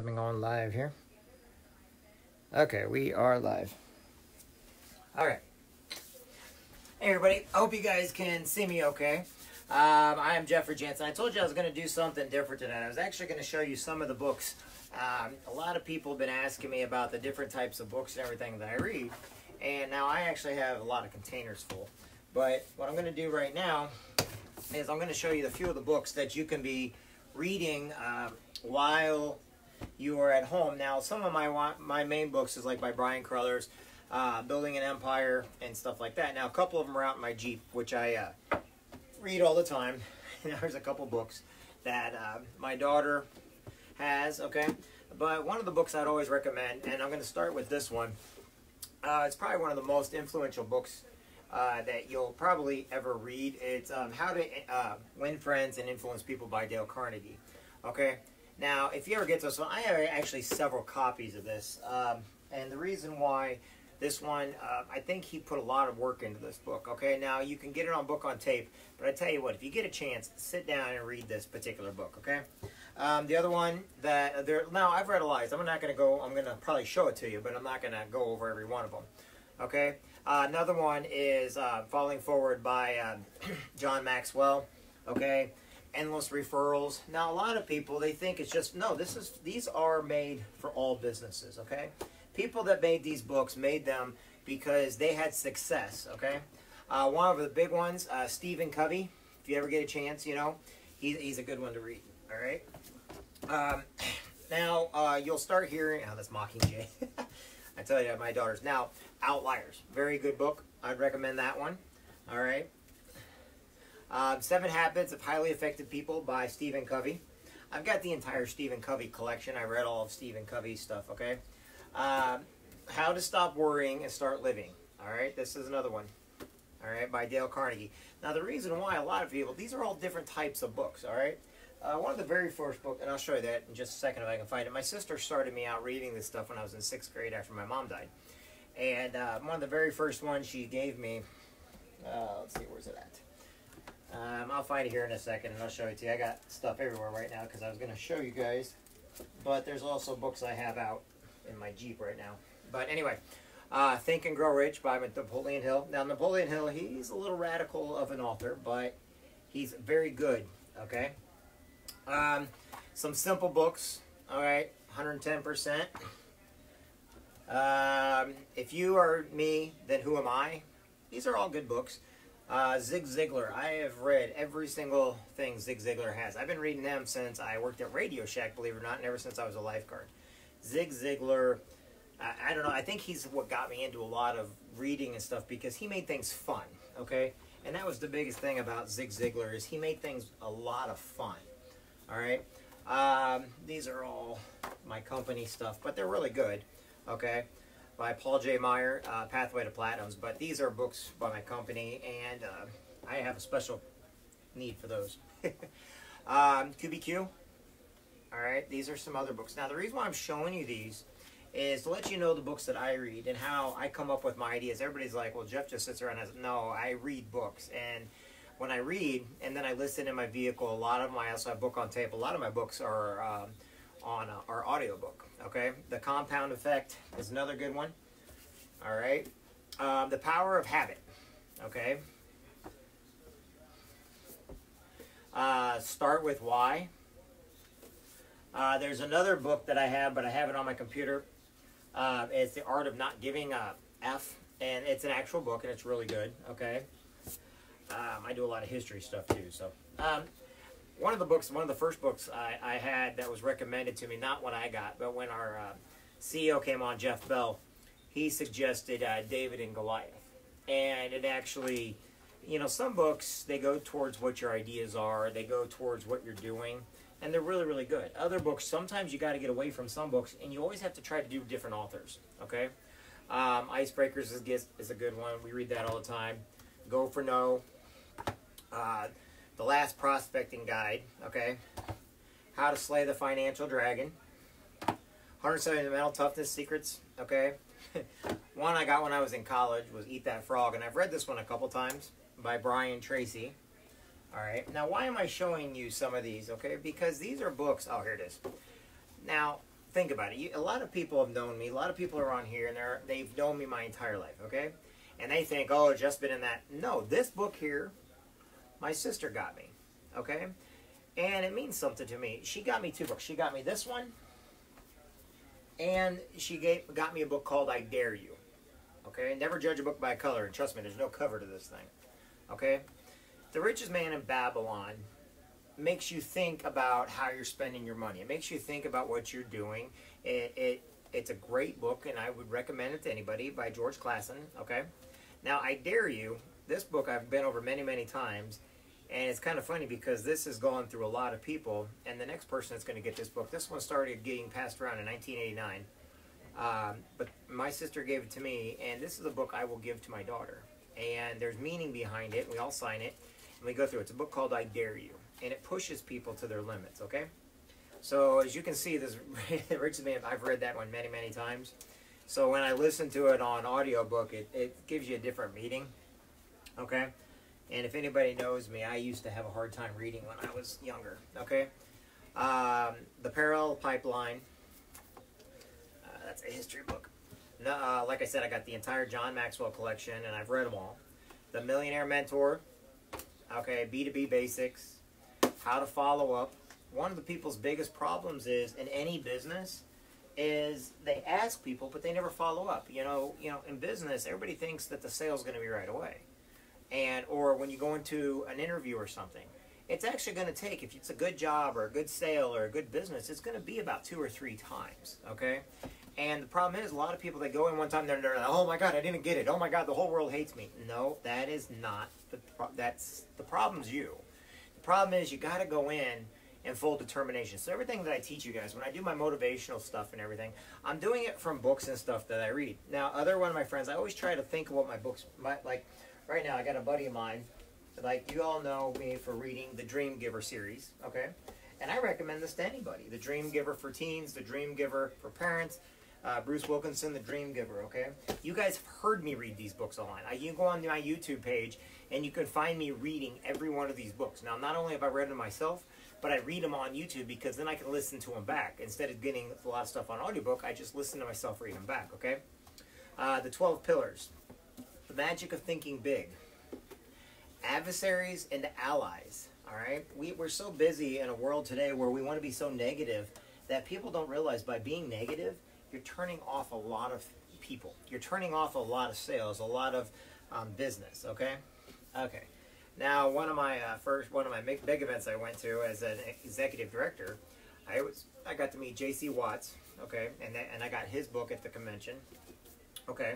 coming on live here. Okay, we are live. All right. Hey, everybody. I hope you guys can see me okay. I am Jeffrey Jansen. I told you I was going to do something different tonight. I was actually going to show you some of the books. A lot of people have been asking me about the different types of books and everything that I read. And now I actually have a lot of containers full. But what I'm going to do right now is I'm going to show you a few of the books that you can be reading while you are at home. Now, some of my main books is like by Brian Carruthers, Building an Empire and stuff like that. Now, a couple of them are out in my Jeep, which I read all the time. There's a couple books that my daughter has, okay? But one of the books I'd always recommend, and I'm going to start with this one. It's probably one of the most influential books that you'll probably ever read. It's How to Win Friends and Influence People by Dale Carnegie. Okay? Now, if you ever get this one, I have actually several copies of this. And the reason why this one, I think he put a lot of work into this book. Okay? Now, you can get it on book on tape. But I tell you what, if you get a chance, sit down and read this particular book. Okay? The other one that now I've read a lot. I'm not going to go. I'm going to probably show it to you, but I'm not going to go over every one of them. Okay. Another one is Falling Forward by John Maxwell. Okay. Endless Referrals. Now a lot of people, they think it's just these are made for all businesses. Okay. People that made these books made them because they had success. Okay. One of the big ones, Stephen Covey. If you ever get a chance, he's a good one to read. All right. Now, you'll start hearing... Oh, that's Mockingjay. I tell you, my daughters. Now, Outliers. Very good book. I'd recommend that one. All right. 7 Habits of Highly Effective People by Stephen Covey. I've got the entire Stephen Covey collection. I read all of Stephen Covey's stuff, okay? How to Stop Worrying and Start Living. All right. This is another one. All right. By Dale Carnegie. Now, the reason why a lot of people... These are all different types of books, all right? One of the very first books, and I'll show you that in just a second if I can find it. My sister started me out reading this stuff when I was in 6th grade after my mom died. And one of the very first ones she gave me, let's see, where's it at? I'll find it here in a second and I'll show it to you. I got stuff everywhere right now because I was going to show you guys. But there's also books I have out in my Jeep right now. But anyway, Think and Grow Rich by Napoleon Hill. Now, Napoleon Hill, he's a little radical of an author, but he's very good, okay? Some simple books, all right, 110%. If you are me, then who am I? These are all good books. Zig Ziglar, I have read every single thing Zig Ziglar has. I've been reading them since I worked at Radio Shack, believe it or not, and ever since I was a lifeguard. Zig Ziglar, I don't know, I think he's what got me into a lot of reading and stuff because he made things fun, okay? And that was the biggest thing about Zig Ziglar is he made things a lot of fun. All right, these are all my company stuff, but they're really good, okay, by Paul J. Meyer, Pathway to Platinums, but these are books by my company, and I have a special need for those. QBQ, all right, these are some other books. Now, the reason why I'm showing you these is to let you know the books that I read and how I come up with my ideas. Everybody's like, well, Jeff just sits around and says, no, I read books, and when I read, and then I listen in my vehicle, a lot of them I also have book on tape. A lot of my books are on our audiobook, okay? The Compound Effect is another good one, all right? The Power of Habit, okay? Start with Why. There's another book that I have, but I have it on my computer. It's The Art of Not Giving a F, and it's an actual book, and it's really good, okay? I do a lot of history stuff too. So, one of the first books I had that was recommended to me, not what I got, but when our CEO came on, Jeff Bell, he suggested David and Goliath. And it actually, some books, they go towards what your ideas are, they go towards what you're doing, and they're really, really good. Other books, sometimes you got to get away from some books, and you always have to try to do different authors, okay? Icebreakers is a good one. We read that all the time. Go for No. The Last Prospecting Guide, okay? How to Slay the Financial Dragon. 170 Mental Toughness Secrets, okay? One I got when I was in college was Eat That Frog, and I've read this one a couple times by Brian Tracy. All right. Now, why am I showing you some of these, okay? Because these are books. Oh, here it is. Now, think about it. A lot of people have known me. A lot of people are on here, and they've known me my entire life, okay? And they think, oh, it's just been in that. No, this book here, my sister got me, okay? And it means something to me. She got me 2 books. She got me this one, and she got me a book called I Dare You, okay? Never judge a book by color, and trust me, there's no cover to this thing, okay? The Richest Man in Babylon makes you think about how you're spending your money. It makes you think about what you're doing. It's a great book, and I would recommend it to anybody, by George Clason, okay? Now, I Dare You, this book I've been over many, many times, and it's kind of funny because this has gone through a lot of people, and the next person that's going to get this book, this one started getting passed around in 1989, but my sister gave it to me, and this is a book I will give to my daughter, and there's meaning behind it. We all sign it, and we go through it. It's a book called I Dare You. And it pushes people to their limits, okay? So as you can see, this Richest Man, I've read that one many, many times. So when I listen to it on audiobook, it gives you a different meaning, okay? And if anybody knows me, I used to have a hard time reading when I was younger, okay? The Parallel Pipeline, that's a history book. Like I said, I got the entire John Maxwell collection, and I've read them all. The Millionaire Mentor, okay, B2B Basics, How to Follow Up. One of the people's biggest problems is in any business is they ask people, but they never follow up. You know, in business, everybody thinks that the sale is going to be right away, or when you go into an interview or something, it's actually going to take, if it's a good job or a good sale or a good business, it's going to be about 2 or 3 times. Okay, and the problem is a lot of people, they go in one time, they're like, oh my God, I didn't get it. Oh my God, the whole world hates me. No, that is not that's the problem's you. Problem is, you got to go in and full determination. So everything that I teach you guys, when I do my motivational stuff and everything, I'm doing it from books and stuff that I read. Now, one of my friends, I always try to think of what my books, like right now, I got a buddy of mine, like you all know me for reading the Dream Giver series, okay? And I recommend this to anybody. The Dream Giver for teens, the Dream Giver for parents, Bruce Wilkinson, the Dream Giver, okay? You guys have heard me read these books online. You can go on my YouTube page, and you can find me reading every one of these books. Now, not only have I read them myself, but I read them on YouTube because then I can listen to them back. Instead of getting a lot of stuff on audiobook, I just listen to myself read them back, okay? The 12 Pillars. The Magic of Thinking Big. Adversaries and Allies, all right? We're so busy in a world today where we want to be so negative that people don't realize by being negative, you're turning off a lot of people. You're turning off a lot of sales, a lot of business, okay? Okay. Now, one of my big events I went to as an executive director, I got to meet J.C. Watts, okay, and I got his book at the convention, okay,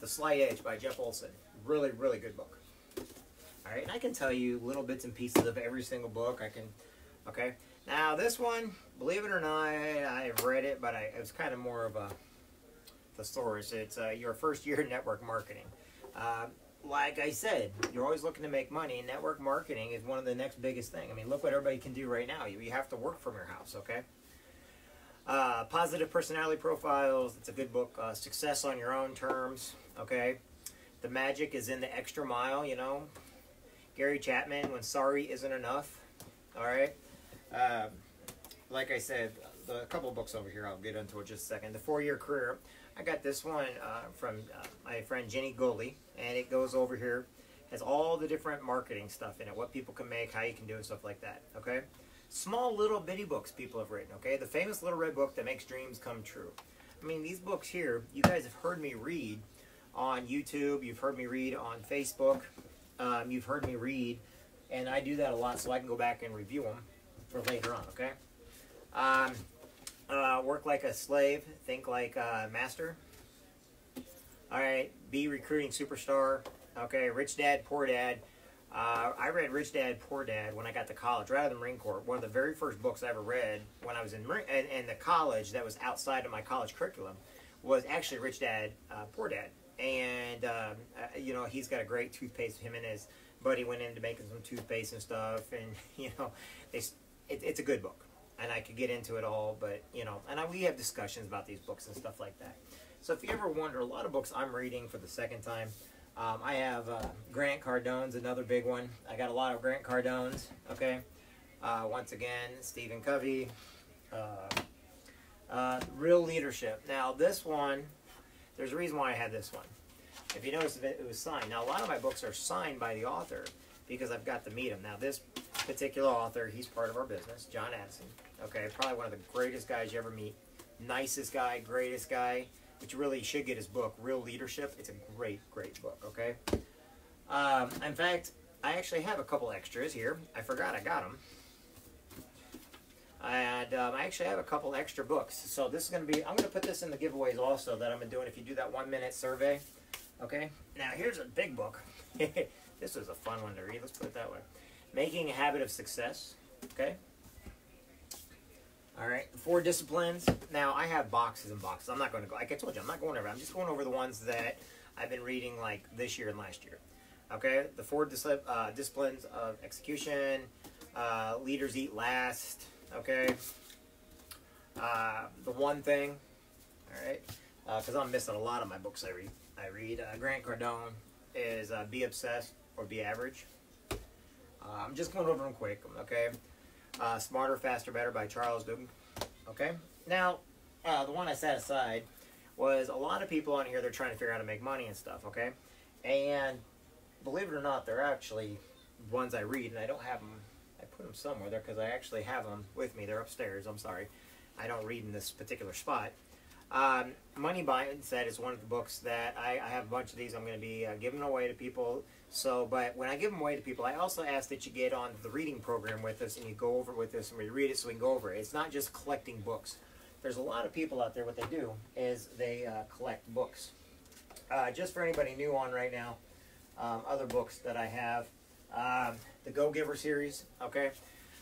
The Slight Edge by Jeff Olson, really, really good book. All right, and I can tell you little bits and pieces of every single book. Okay. Now this one, believe it or not, I've read it, but it was kind of more of a thesaurus. It's Your First Year in Network Marketing. Like I said, you're always looking to make money, and network marketing is one of the next biggest thing. I mean, look what everybody can do right now. You have to work from your house, okay? Positive Personality Profiles, it's a good book. Success on Your Own Terms, okay? The magic is in the extra mile, you know? Gary Chapman, When Sorry Isn't Enough, all right? Like I said, a couple of books over here, I'll get into it just a second. The 4-Year Career. I got this one from my friend Jenny Goley, and it goes over here, has all the different marketing stuff in it, what people can make, how you can do it, stuff like that, okay? Small little bitty books people have written, okay? The famous Little Red Book that makes dreams come true. I mean, these books here, you guys have heard me read on YouTube, you've heard me read on Facebook, you've heard me read, and I do that a lot so I can go back and review them for later on, okay? Work Like a Slave, Think Like a Master. All right, Be Recruiting Superstar. Okay, Rich Dad, Poor Dad. I read Rich Dad, Poor Dad when I got to college, right out of the Marine Corps. One of the very first books I ever read when I was in the college that was outside of my college curriculum was actually Rich Dad, Poor Dad. And, you know, he's got a great toothpaste. Him and his buddy went into making some toothpaste and stuff. And, you know, it's a good book. And I could get into it all, but, you know, and we have discussions about these books and stuff like that. So if you ever wonder, a lot of books I'm reading for the second time. I have Grant Cardone's another big one. I got a lot of Grant Cardone's, okay? Once again, Stephen Covey, Real Leadership. Now, this one, there's a reason why I had this one. If you notice, it was signed. Now, a lot of my books are signed by the author because I've got to meet him. Now, this particular author, he's part of our business, Jansen. Okay, probably one of the greatest guys you ever meet. Nicest guy, greatest guy. But you really should get his book, Real Leadership. It's a great, great book, okay? In fact, I actually have a couple extras here. I forgot I got them. And I actually have a couple extra books. So this is going to be, I'm going to put this in the giveaways also that I'm going to do if you do that 1-minute survey. Okay? Now, here's a big book. This was a fun one to read. Let's put it that way. Making a Habit of Success. Okay? All right. 4 disciplines. Now, I have boxes and boxes. I'm not going to go, like I told you, I'm not going over. I'm just going over the ones that I've been reading like this year and last year. Okay? The 4 disciplines of execution. Leaders eat last. Okay, the one thing, all right, because I'm missing a lot of my books I read. Grant Cardone is Be Obsessed or Be Average. I'm just going over them quick, okay. Smarter, Faster, Better by Charles Duhigg. Okay, now the one I set aside was a lot of people on here, they're trying to figure out how to make money and stuff, okay, and believe it or not, they're actually ones I read, and I don't have them. I put them somewhere there because I actually have them with me. They're upstairs. I'm sorry. I don't read in this particular spot. Money Mindset is one of the books that I have a bunch of these I'm going to be giving away to people. So, but when I give them away to people, I also ask that you get on the reading program with us and you go over it with us and we read it so we can go over it. It's not just collecting books. There's a lot of people out there, what they do is they collect books. Just for anybody new on right now, other books that I have. The Go-Giver series, okay?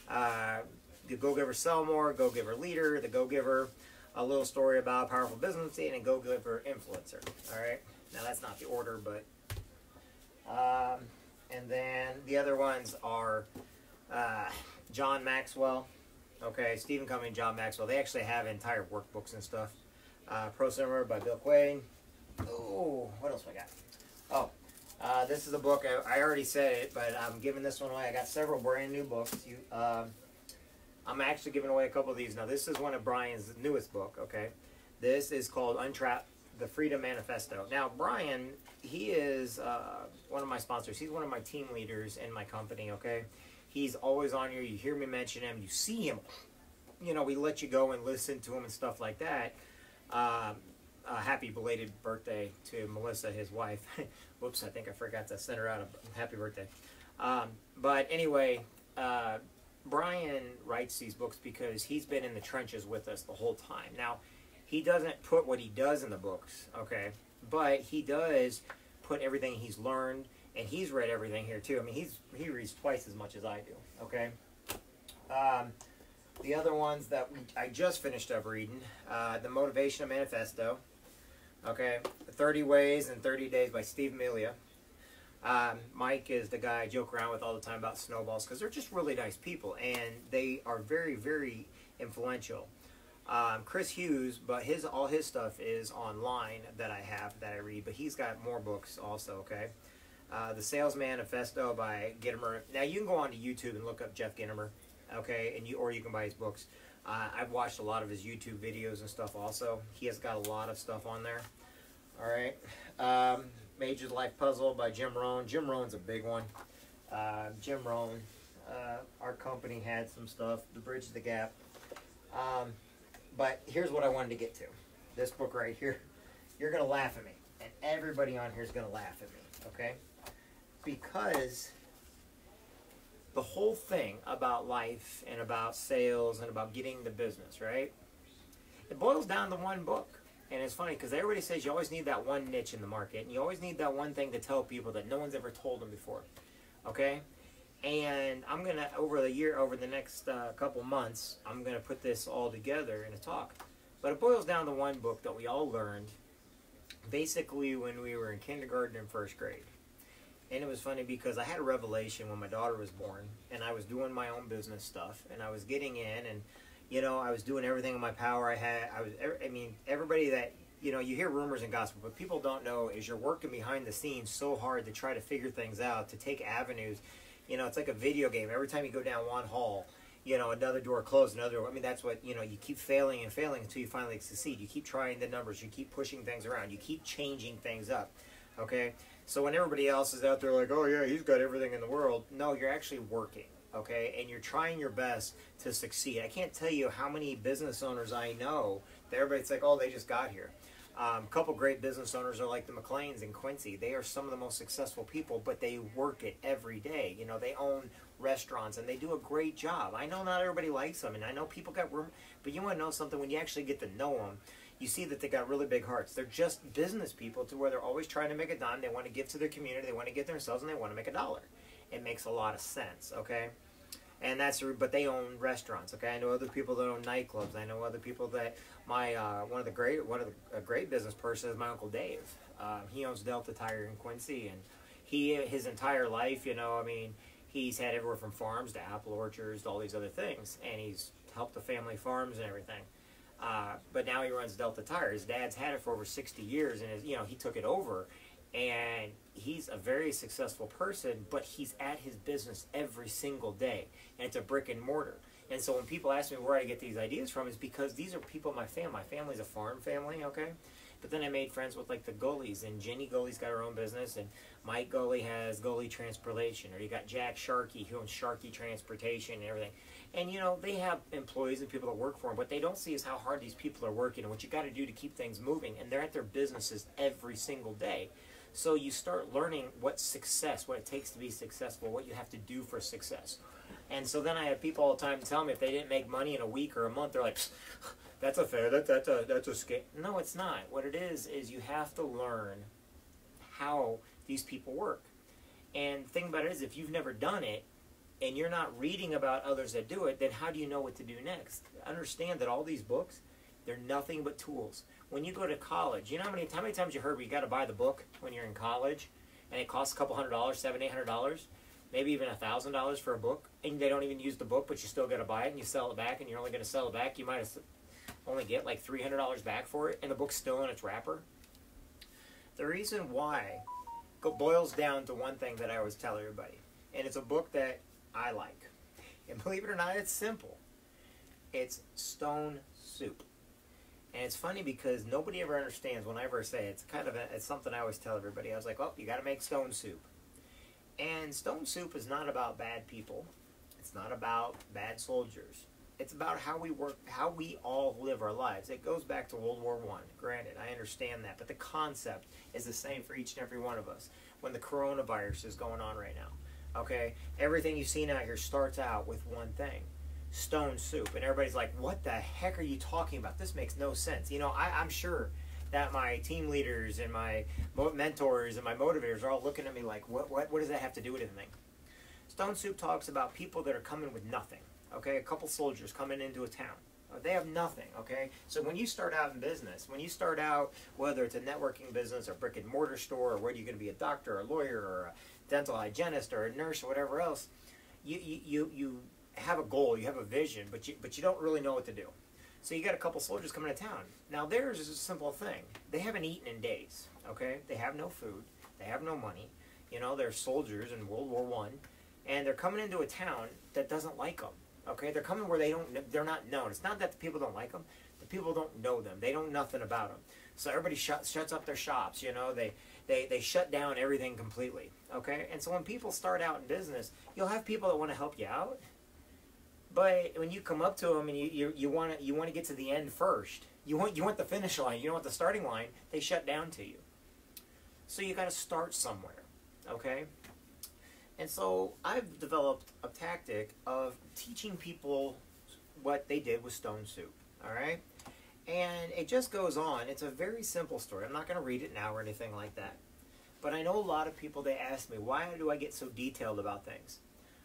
The Go-Giver Sell More, Go-Giver Leader, the Go-Giver, a little story about powerful business, and a Go-Giver Influencer, all right? Now, that's not the order, but... and then the other ones are John Maxwell, okay? Stephen Covey and John Maxwell. They actually have entire workbooks and stuff. Pro Simmer by Bill Quaid. Oh, what else I got? Oh. This is a book, I already said it, but I'm giving this one away. I got several brand new books. I'm actually giving away a couple of these. Now, this is one of Brian's newest book, okay? This is called Untrap the Freedom Manifesto. Now, Brian, he is one of my sponsors. He's one of my team leaders in my company, okay? He's always on here. You hear me mention him. You see him. You know, we let you go and listen to him and stuff like that. Happy belated birthday to Melissa, his wife. Whoops, I think I forgot to send her out a happy birthday. But anyway, Brian writes these books because he's been in the trenches with us the whole time. Now, he doesn't put what he does in the books, okay? But he does put everything he's learned, and he's read everything here too. I mean, he reads twice as much as I do, okay? The other ones that I just finished up reading, the Motivational Manifesto, okay, 30 Ways in 30 Days by Steve Melia. Mike is the guy I joke around with all the time about snowballs because they're just really nice people and they are very, very influential. Chris Hughes, but all his stuff is online that I read, but he's got more books also, okay. The Sales Manifesto by Gittimer. Now you can go onto YouTube and look up Jeff Gittimer, okay, and or you can buy his books. I've watched a lot of his YouTube videos and stuff also. He has got a lot of stuff on there. All right. Major Life Puzzle by Jim Rohn. Jim Rohn's a big one. Jim Rohn, our company had some stuff, The Bridge the Gap. But here's what I wanted to get to. This book right here. You're going to laugh at me. And everybody on here is going to laugh at me. Okay? Because the whole thing about life and about sales and about getting the business, right? It boils down to one book. And it's funny because everybody says you always need that one niche in the market. And you always need that one thing to tell people that no one's ever told them before. Okay? And I'm going to, over the next couple months, I'm going to put this all together in a talk. But it boils down to one book that we all learned basically when we were in kindergarten and first grade. And it was funny because I had a revelation when my daughter was born, and I was doing my own business stuff, and I was getting in, and, you know, I was doing everything in my power. I mean, everybody that, you know, you hear rumors and gossip, but people don't know is you're working behind the scenes so hard to try to figure things out, to take avenues. You know, it's like a video game. Every time you go down one hall, you know, another door closed, another door. I mean, that's what, you know, you keep failing and failing until you finally succeed. You keep trying the numbers. You keep pushing things around. You keep changing things up, okay? So when everybody else is out there like, oh, yeah, he's got everything in the world, no, you're actually working, okay? And you're trying your best to succeed. I can't tell you how many business owners I know that everybody's like, oh, they just got here. A couple great business owners are like the McLeans in Quincy. They are some of the most successful people, but they work it every day. You know, they own restaurants and they do a great job. I know not everybody likes them, and I know people got room, but you want to know something? When you actually get to know them, you see that they got really big hearts. They're just business people to where they're always trying to make a dime. They want to give to their community. They want to get themselves, and they want to make a dollar. It makes a lot of sense, okay? And that's, but they own restaurants, okay? I know other people that own nightclubs. I know other people that, one of the great business person is my Uncle Dave. He owns Delta Tire in Quincy, and his entire life, you know, I mean, he's had everywhere from farms to apple orchards to all these other things, and he's helped the family farms and everything. But now he runs Delta Tire. His dad's had it for over 60 years, and you know, he took it over. And he's a very successful person, but he's at his business every single day, and it's a brick and mortar. And so when people ask me where I get these ideas from, it's because these are people in my family. My family's a farm family, okay? But then I made friends with like the Gullies, and Jenny Gully's got her own business, and Mike Gully has Gully Transportation, or you got Jack Sharkey who owns Sharkey Transportation and everything. And you know, they have employees and people that work for them. What they don't see is how hard these people are working and what you got to do to keep things moving. And they're at their businesses every single day. So you start learning what it takes to be successful, what you have to do for success. And so then I have people all the time tell me if they didn't make money in a week or a month, they're like, that's a scam. No, it's not. What it is you have to learn how these people work. And the thing about it is, if you've never done it, and you're not reading about others that do it, then how do you know what to do next? Understand that all these books, they're nothing but tools. When you go to college, you know how many times you heard you got to buy the book when you're in college, and it costs a couple $100, $700-800, maybe even $1,000 for a book, and they don't even use the book, but you still got to buy it, and you sell it back, and you're only going to sell it back. You might only get like $300 back for it, and the book's still in its wrapper. The reason why boils down to one thing that I always tell everybody, and it's a book that I like, and believe it or not, it's simple. It's Stone Soup. And it's funny because nobody ever understands when I ever say it. It's something I always tell everybody. I was like, well, you got to make stone soup. And stone soup is not about bad people. It's not about bad soldiers. It's about how we work, how we all live our lives. It goes back to World War I. Granted, I understand that. But the concept is the same for each and every one of us. When the coronavirus is going on right now, okay? Everything you've seen out here starts out with one thing. Stone soup. And everybody's like, what the heck are you talking about? This makes no sense. You know, I'm sure that my team leaders and my mentors and my motivators are all looking at me like, what does that have to do with anything? Stone soup talks about people that are coming with nothing. Okay, a couple soldiers coming into a town. They have nothing, okay? So when you start out in business, when you start out, whether it's a networking business or brick and mortar store, or whether you're going to be a doctor or a lawyer or a dental hygienist or a nurse or whatever else, you have a goal, you have a vision, but you don't really know what to do. So you got a couple soldiers coming to town. Now theirs is a simple thing. They haven't eaten in days, okay? They have no food. They have no money. You know, they're soldiers in World War I, and they're coming into a town that doesn't like them, okay? They're coming where they're not known. It's not that the people don't like them. The people don't know them. They know nothing about them. So everybody shuts up their shops, you know? They shut down everything completely, okay? And so when people start out in business, you'll have people that want to help you out. But when you come up to them and you want to get to the end first, you want the finish line, you don't want the starting line, they shut down to you. So you got to start somewhere, okay? And so I've developed a tactic of teaching people what they did with stone soup, all right? And it just goes on. It's a very simple story. I'm not going to read it now or anything like that. But I know a lot of people, they ask me, why do I get so detailed about things?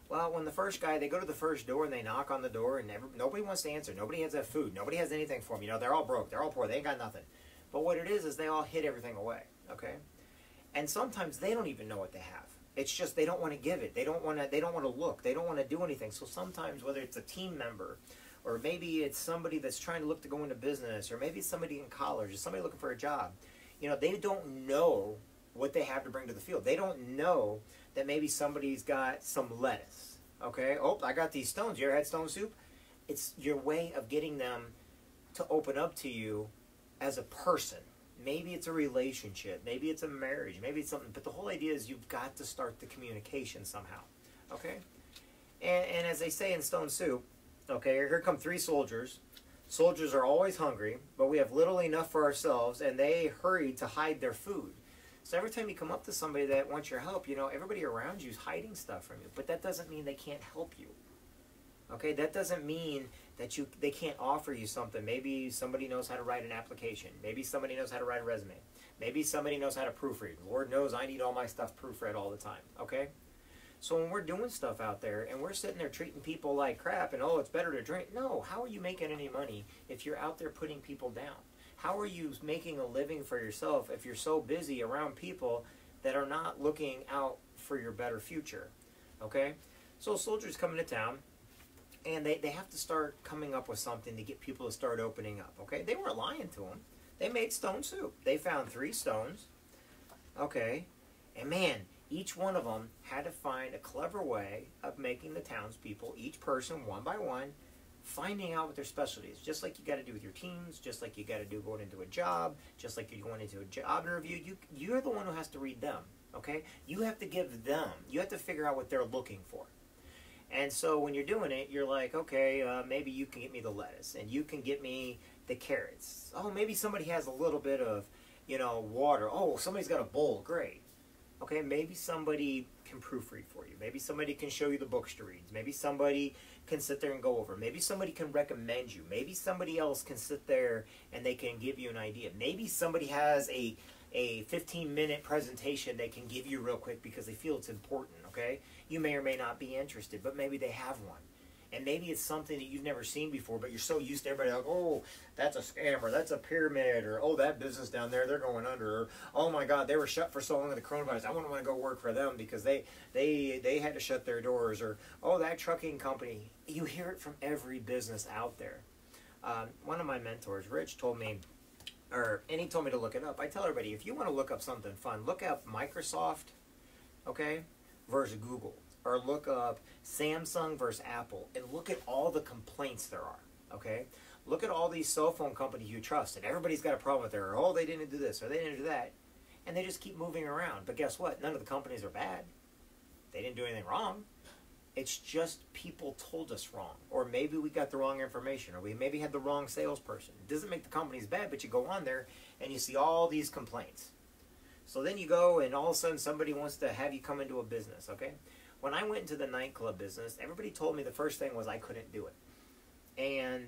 Well, when they go to the first door and they knock on the door and nobody wants to answer. Nobody has that food. Nobody has anything for them. You know, they're all broke. They're all poor. They ain't got nothing. But what it is they all hid everything away, okay? And sometimes they don't even know what they have. It's just they don't want to give it. They don't want to look. They don't want to do anything. So sometimes, whether it's a team member, or maybe it's somebody that's trying to look to go into business, or maybe it's somebody in college, or somebody looking for a job, you know, they don't know what they have to bring to the field. They don't know that maybe somebody's got some lettuce, Okay, oh, I got these stones. You ever had stone soup? It's your way of getting them to open up to you as a person. Maybe it's a relationship. Maybe it's a marriage. Maybe it's something. But the whole idea is you've got to start the communication somehow. Okay? And as they say in Stone Soup, okay, here come three soldiers. Soldiers are always hungry, but we have little enough for ourselves, and they hurry to hide their food. So every time you come up to somebody that wants your help, you know, everybody around you is hiding stuff from you. But that doesn't mean they can't help you. Okay, that doesn't mean that they can't offer you something. Maybe somebody knows how to write an application. Maybe somebody knows how to write a resume. Maybe somebody knows how to proofread. Lord knows I need all my stuff proofread all the time. Okay? So when we're doing stuff out there and we're sitting there treating people like crap and, oh, it's better to drink. No, how are you making any money if you're out there putting people down? How are you making a living for yourself if you're so busy around people that are not looking out for your better future? Okay? So soldiers come into town, and they have to start coming up with something to get people to start opening up. Okay? They weren't lying to them. They made stone soup. They found 3 stones. Okay? And man, each one of them had to find a clever way of making the townspeople, each person, one by one, finding out what their specialty is. Just like you got to do with your teams, just like you got to do going into a job, just like you're going into a job interview. You're the one who has to read them, okay? You have to give them, you have to figure out what they're looking for. And so when you're doing it, you're like, okay, maybe you can get me the lettuce, and you can get me the carrots. Oh, maybe somebody has a little bit of, you know, water. Oh, somebody's got a bowl. Great. Okay, maybe somebody can proofread for you. Maybe somebody can show you the books to read. Maybe somebody can sit there and go over. Maybe somebody can recommend you. Maybe somebody else can sit there and they can give you an idea. Maybe somebody has a 15-minute presentation they can give you real quick because they feel it's important, okay? You may or may not be interested, but maybe they have one. And maybe it's something that you've never seen before, but you're so used to everybody like, oh, that's a scam, or that's a pyramid, or oh, that business down there, they're going under, or oh my God, they were shut for so long with the coronavirus, I wouldn't want to go work for them because they had to shut their doors, or oh, that trucking company. You hear it from every business out there. One of my mentors, Rich, told me, and he told me to look it up. I tell everybody, if you want to look up something fun, look up Microsoft, okay, versus Google. Or look up Samsung versus Apple, and look at all the complaints there are, okay? Look at all these cell phone companies you trust, and everybody's got a problem with their, oh, they didn't do this, or they didn't do that, and they just keep moving around. But guess what? None of the companies are bad. They didn't do anything wrong. It's just people told us wrong, or maybe we got the wrong information, or we maybe had the wrong salesperson. It doesn't make the companies bad, but you go on there, and you see all these complaints. So then you go, and all of a sudden somebody wants to have you come into a business, okay? When I went into the nightclub business, everybody told me the first thing was I couldn't do it. And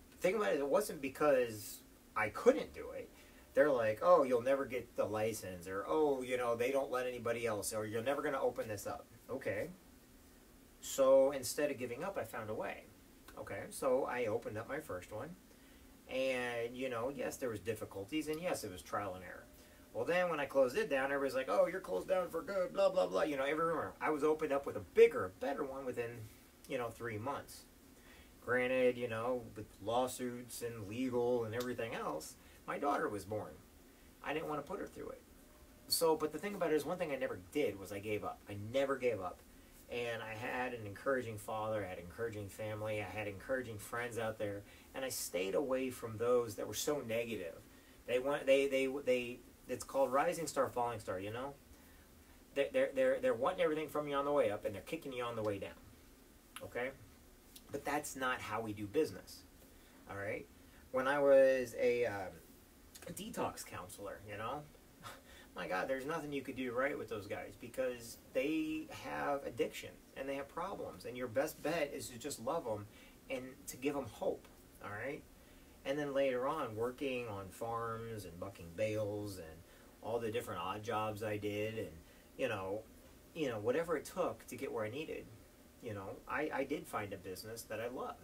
the thing about it wasn't because I couldn't do it. They're like, oh, you'll never get the license, or oh, you know, they don't let anybody else, or you're never going to open this up. Okay. So instead of giving up, I found a way. Okay. So I opened up my first one. And, you know, yes, there was difficulties, and yes, it was trial and error. Well, then when I closed it down, everybody's like, oh, you're closed down for good, blah, blah, blah. You know, remember, I was opened up with a bigger, better one within, you know, 3 months. Granted, you know, with lawsuits and legal and everything else, my daughter was born. I didn't want to put her through it. So, but the thing about it is, one thing I never did was I gave up. I never gave up. And I had an encouraging father, I had an encouraging family, I had encouraging friends out there, and I stayed away from those that were so negative. It's called rising star, falling star, you know? They're wanting everything from you on the way up, and they're kicking you on the way down. Okay? But that's not how we do business. All right? When I was a detox counselor, you know? My God, there's nothing you could do right with those guys because they have addiction and they have problems. And your best bet is to just love them and to give them hope. All right? And then later on, working on farms and bucking bales and all the different odd jobs I did, and you know, whatever it took to get where I needed, you know, I did find a business that I love.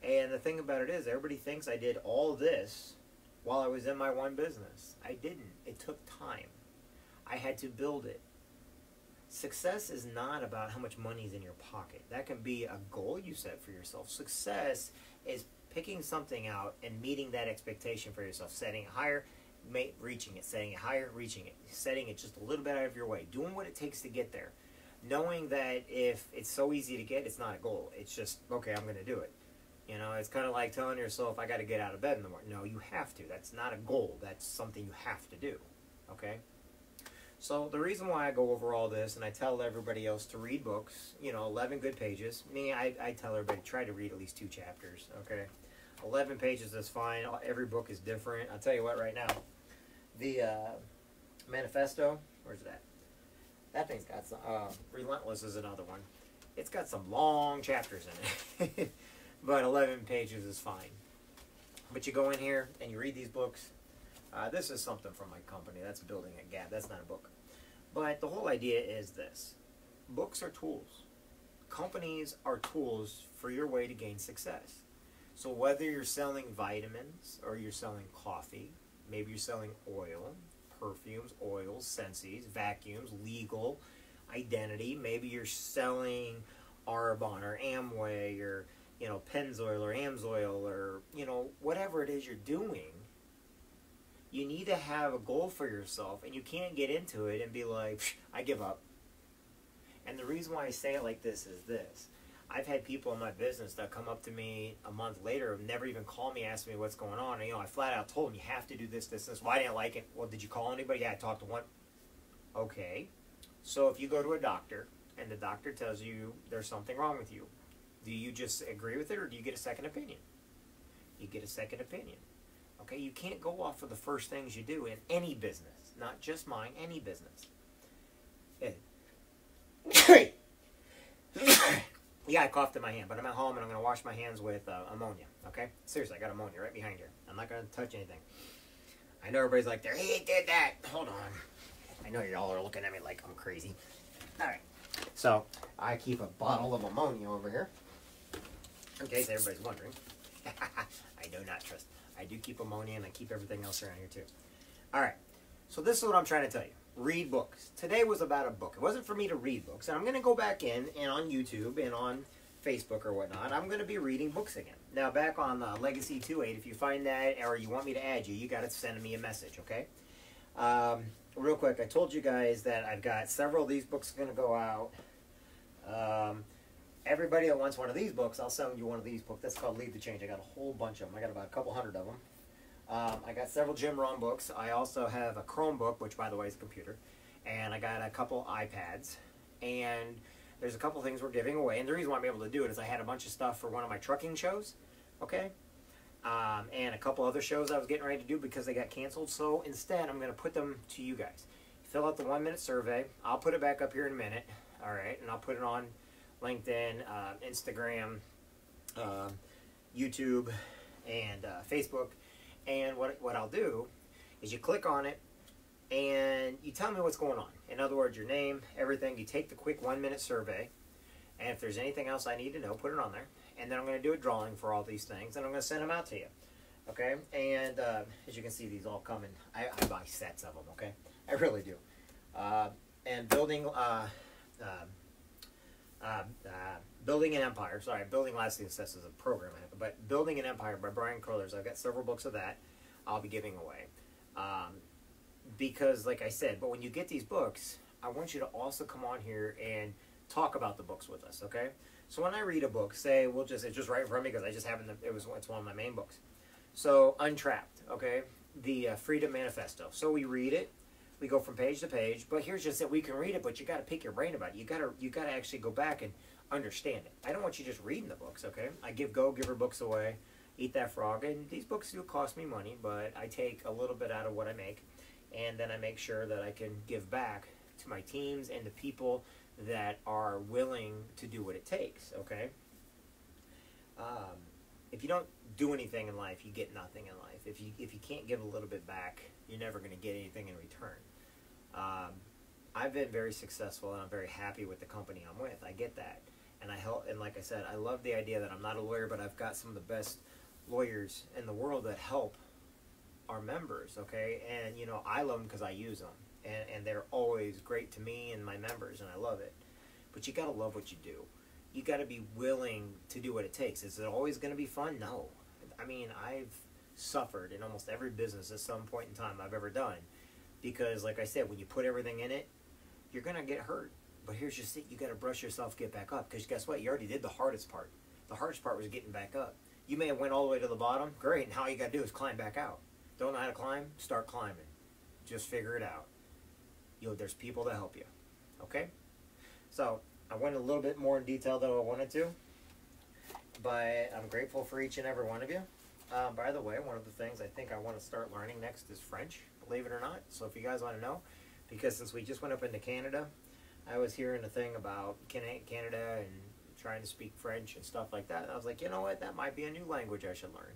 And the thing about it is, everybody thinks I did all this while I was in my one business. I didn't. It took time. I had to build it. Success is not about how much money is in your pocket. That can be a goal you set for yourself. Success is picking something out and meeting that expectation for yourself, setting it higher, reaching it, setting it higher, reaching it, setting it just a little bit out of your way, doing what it takes to get there. knowing that if it's so easy to get, it's not a goal. It's just, okay, I'm going to do it. You know, it's kind of like telling yourself, I got to get out of bed in the morning. No, you have to. That's not a goal. That's something you have to do. Okay? So the reason why I go over all this, and I tell everybody else to read books, you know, 11 good pages. Me, I tell everybody, try to read at least 2 chapters. Okay? 11 pages is fine. Every book is different. I'll tell you what right now. The manifesto, where's it at? That thing's got some, Relentless is another one. It's got some long chapters in it. But 11 pages is fine. But you go in here and you read these books. This is something from my company. That's Building a Gap. That's not a book. But the whole idea is this. Books are tools. Companies are tools for your way to gain success. So whether you're selling vitamins or you're selling coffee, maybe you're selling oil, perfumes, oils, Sensi's, vacuums, legal, identity. Maybe you're selling Arbonne or Amway or, you know, Pennzoil or Amsoil or, you know, whatever it is you're doing. You need to have a goal for yourself, and you can't get into it and be like, I give up. And the reason why I say it like this is this. I've had people in my business that come up to me a month later and never even call me, ask me what's going on. And, you know, I flat out told them, you have to do this, this, this. Why didn't I like it? Well, did you call anybody? Yeah, I talked to one. Okay. So if you go to a doctor and the doctor tells you there's something wrong with you, do you just agree with it, or do you get a second opinion? You get a second opinion. Okay, you can't go off of the first things you do in any business, not just mine, any business. Yeah, I coughed in my hand, but I'm at home and I'm going to wash my hands with ammonia, okay? Seriously, I got ammonia right behind here. I'm not going to touch anything. I know everybody's like, there, he did that. Hold on. I know y'all are looking at me like I'm crazy. All right. So, I keep a bottle of ammonia over here, in case everybody's wondering. I do not trust. I do keep ammonia, and I keep everything else around here, too. All right. So, this is what I'm trying to tell you. Read books. Today was about a book. It wasn't for me to read books. And I'm going to go back in and on YouTube and on Facebook or whatnot, I'm going to be reading books again. Now, back on Legacy 28, if you find that or you want me to add you, you got to send me a message, okay? Real quick, I told you guys that I've got several of these books going to go out. Everybody that wants one of these books, I'll send you one of these books. That's called Lead the Change. I got a whole bunch of them. I got about a couple hundred of them. I got several Jim Rohn books. I also have a Chromebook, which, by the way, is a computer. And I got a couple iPads. And there's a couple things we're giving away. And the reason why I'm able to do it is I had a bunch of stuff for one of my trucking shows. Okay? And a couple other shows I was getting ready to do because they got canceled. So instead, I'm going to put them to you guys. Fill out the 1-minute survey. I'll put it back up here in a minute. All right? And I'll put it on LinkedIn, Instagram, YouTube, and Facebook. And what I'll do is you click on it and you tell me what's going on. In other words, your name, everything. You take the quick 1-minute survey. And if there's anything else I need to know, put it on there. And then I'm going to do a drawing for all these things. And I'm going to send them out to you. Okay? And as you can see, these all come in. I buy sets of them. Okay? I really do. And Building an Empire. Sorry, Building Lasting Success is a program I have. But Building an Empire by Brian Curlers. I've got several books of that I'll be giving away. Because, like I said, but when you get these books, I want you to also come on here and talk about the books with us, okay? So when I read a book, say, it's just right in front of me because I just happened to, it's one of my main books. So, Untrapped, okay? The Freedom Manifesto. So we read it. We go from page to page, but here's just that we can read it, but you got to pick your brain about it. You got to actually go back and understand it. I don't want you just reading the books, okay? I give go-giver books away, Eat That Frog, and these books do cost me money, but I take a little bit out of what I make, and then I make sure that I can give back to my teams and the people that are willing to do what it takes, okay? If you don't do anything in life, you get nothing in life. If you can't give a little bit back, you're never going to get anything in return. I've been very successful, and I'm very happy with the company I'm with. I get that. And I help, and like I said, I love the idea that I'm not a lawyer, but I've got some of the best lawyers in the world that help our members, okay? And, you know, I love them because I use them. And they're always great to me and my members, and I love it. But you got to love what you do. You got to be willing to do what it takes. Is it always going to be fun? No. I mean, I've suffered in almost every business at some point in time I've ever done. Because, like I said, when you put everything in it, you're going to get hurt. But here's just it. You got to brush yourself, get back up. Because guess what? You already did the hardest part. The hardest part was getting back up. You may have went all the way to the bottom. Great. And all you got to do is climb back out. Don't know how to climb? Start climbing. Just figure it out. There's people to help you. Okay? So, I went a little bit more in detail than I wanted to. But I'm grateful for each and every one of you. By the way, one of the things I think I want to start learning next is French, believe it or not. So if you guys want to know, because since we just went up into Canada, I was hearing a thing about Canada and trying to speak French and stuff like that. And I was like, you know what, that might be a new language I should learn.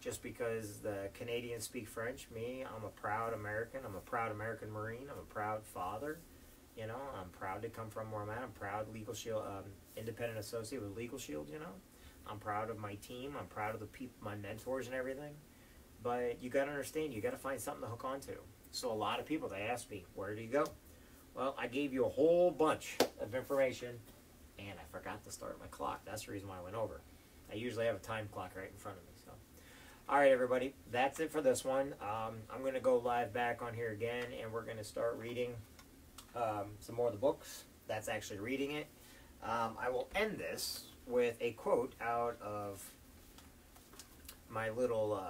Just because the Canadians speak French, I'm a proud American. I'm a proud American Marine. I'm a proud father. You know, I'm proud to come from where I'm at. I'm proud Legal Shield, independent associate with Legal Shield, you know. I'm proud of my team. I'm proud of the people, my mentors and everything. But you got to understand, you got to find something to hook onto. So a lot of people, they ask me, where do you go? Well, I gave you a whole bunch of information, and I forgot to start my clock. That's the reason why I went over. I usually have a time clock right in front of me. So, all right, everybody, that's it for this one. I'm going to go live back on here again, and we're going to start reading some more of the books. That's actually reading it. I will end this with a quote out of my little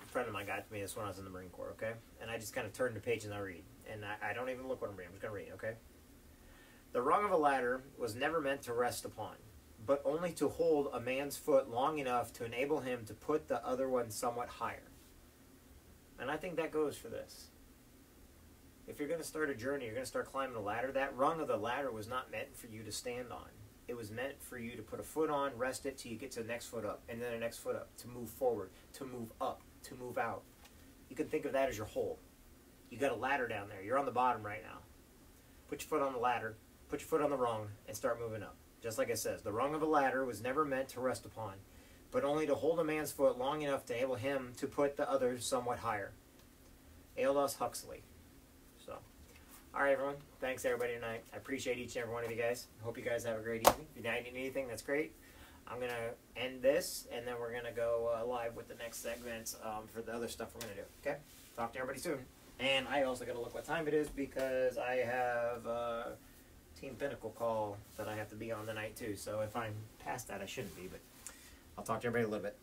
friend of mine got to me this when I was in the Marine Corps, okay? And I just kind of turn the page and I read. And I don't even look what I'm reading. I'm just going to read, okay? The rung of a ladder was never meant to rest upon, but only to hold a man's foot long enough to enable him to put the other one somewhat higher. And I think that goes for this. If you're going to start a journey, you're going to start climbing a ladder, that rung of the ladder was not meant for you to stand on. It was meant for you to put a foot on, rest it till you get to the next foot up, and then the next foot up, to move forward, to move up, to move out. You can think of that as your hole. You got a ladder down there. You're on the bottom right now. Put your foot on the ladder, put your foot on the rung, and start moving up. Just like it says, the rung of a ladder was never meant to rest upon, but only to hold a man's foot long enough to enable him to put the other somewhat higher. Aldous Huxley. So, all right, everyone. Thanks, everybody, tonight. I appreciate each and every one of you guys. Hope you guys have a great evening. If you need anything, that's great. I'm going to end this, and then we're going to go live with the next segments for the other stuff we're going to do. Okay? Talk to everybody soon. And I also got to look what time it is because I have a Team Pinnacle call that I have to be on tonight, too. So if I'm past that, I shouldn't be, but I'll talk to everybody a little bit.